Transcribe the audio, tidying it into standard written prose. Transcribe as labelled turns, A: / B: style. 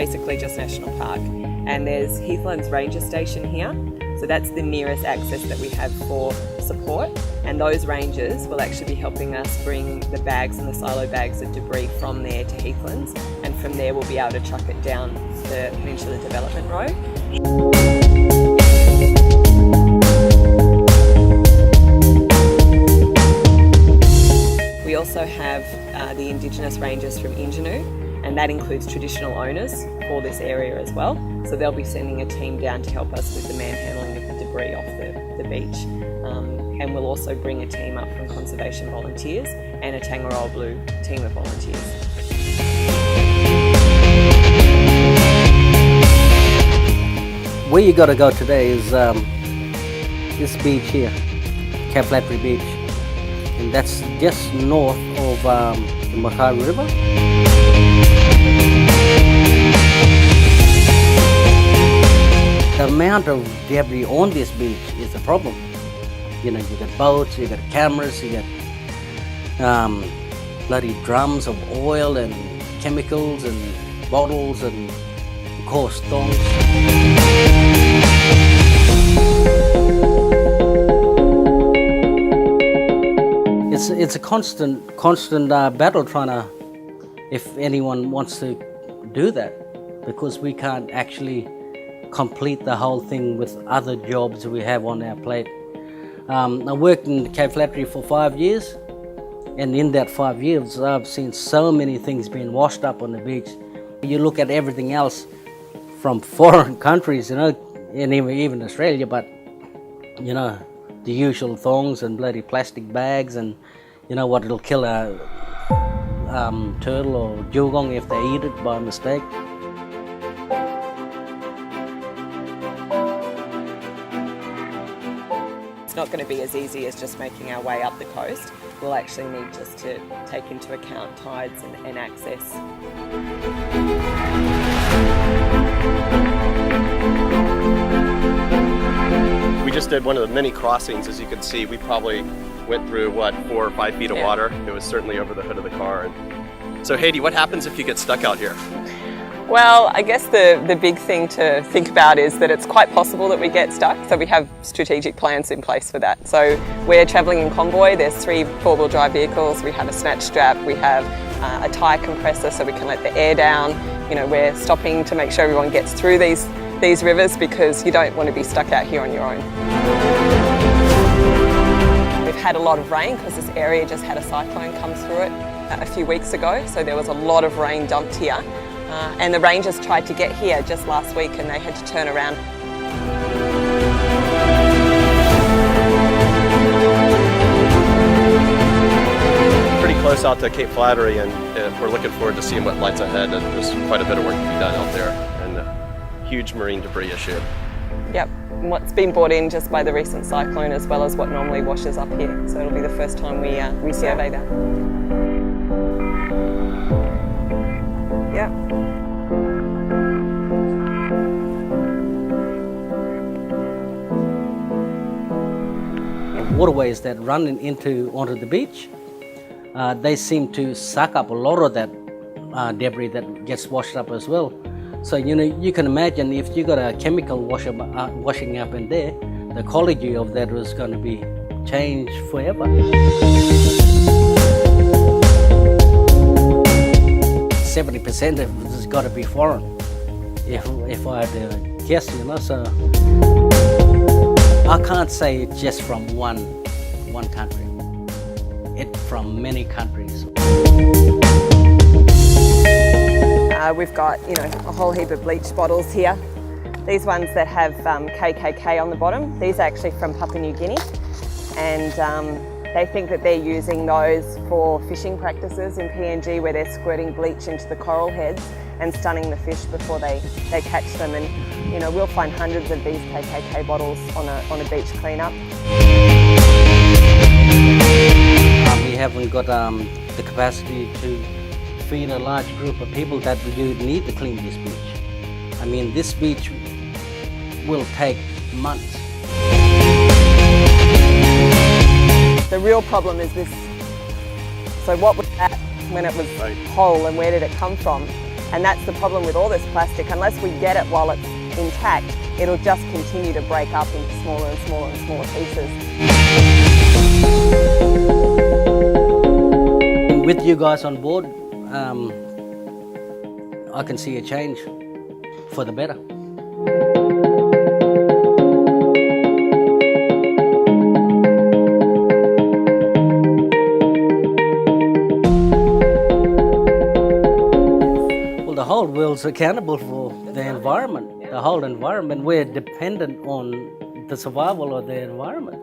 A: basically just National Park. And there's Heathlands Ranger Station here. So that's the nearest access that we have for support. And those rangers will actually be helping us bring the bags and the silo bags of debris from there to Heathlands. And from there we'll be able to truck it down the Peninsula Development Road. We also have the Indigenous rangers from Ingenue, and that includes traditional owners for this area as well. So they'll be sending a team down to help us with the manhandling of the debris off the beach. And we'll also bring a team up from conservation volunteers and a Tangaroa Blue team of volunteers.
B: Where you got to go today is this beach here, Cape Flattery Beach, and that's just north of the Mackay River. The amount of debris on this beach is a problem. You know, you got boats, you got cameras, you got bloody drums of oil and chemicals and bottles and of course thongs. It's a constant battle trying to, if anyone wants to do that, because we can't actually complete the whole thing with other jobs we have on our plate. I worked in Cape Flattery for 5 years, and in that 5 years I've seen so many things being washed up on the beach. You look at everything else from foreign countries, you know, and even Australia, but you know, the usual thongs and bloody plastic bags, and you know what, it'll kill a turtle or dugong if they eat it by mistake.
A: It's not going to be as easy as just making our way up the coast. We'll actually need just to take into account tides and access.
C: We just did one of the many crossings. As you can see, we probably went through, 4 or 5 feet of water. It was certainly over the hood of the car. And so Haiti, what happens if you get stuck out here?
A: Well, I guess the big thing to think about is that it's quite possible that we get stuck, so we have strategic plans in place for that. So we're travelling in convoy, there's 3 4-wheel drive vehicles, we have a snatch strap, we have a tyre compressor so we can let the air down. You know, we're stopping to make sure everyone gets through these rivers because you don't want to be stuck out here on your own. We've had a lot of rain because this area just had a cyclone come through it a few weeks ago, so there was a lot of rain dumped here. And the rangers tried to get here just last week and they had to turn around.
C: Pretty close out to Cape Flattery, and we're looking forward to seeing what lies ahead. There's quite a bit of work to be done out there, and a huge marine debris issue.
A: Yep, and what's been brought in just by the recent cyclone as well as what normally washes up here. So it'll be the first time we survey that. Yeah.
B: Waterways that run onto the beach, they seem to suck up a lot of that debris that gets washed up as well. So you know, you can imagine if you got a chemical washing up in there, the ecology of that was going to be changed forever. 70% of it has got to be foreign, if I had to guess, you know. So I can't say it's just from one country. It's from many countries.
A: We've got, you know, a whole heap of bleach bottles here. These ones that have KKK on the bottom, these are actually from Papua New Guinea, and they think that they're using those for fishing practices in PNG, where they're squirting bleach into the coral heads and stunning the fish before they catch them. And you know, we'll find hundreds of these KKK bottles on a beach cleanup.
B: We haven't got the capacity to feed a large group of people that you need to clean this beach. I mean, this beach will take months.
A: The real problem is this. So what was that when it was whole, and where did it come from? And that's the problem with all this plastic. Unless we get it while it's intact, it'll just continue to break up into smaller and smaller and smaller pieces.
B: With you guys on board, I can see a change for the better. Well, the whole world's accountable for the environment. The whole environment, we're dependent on the survival of the environment.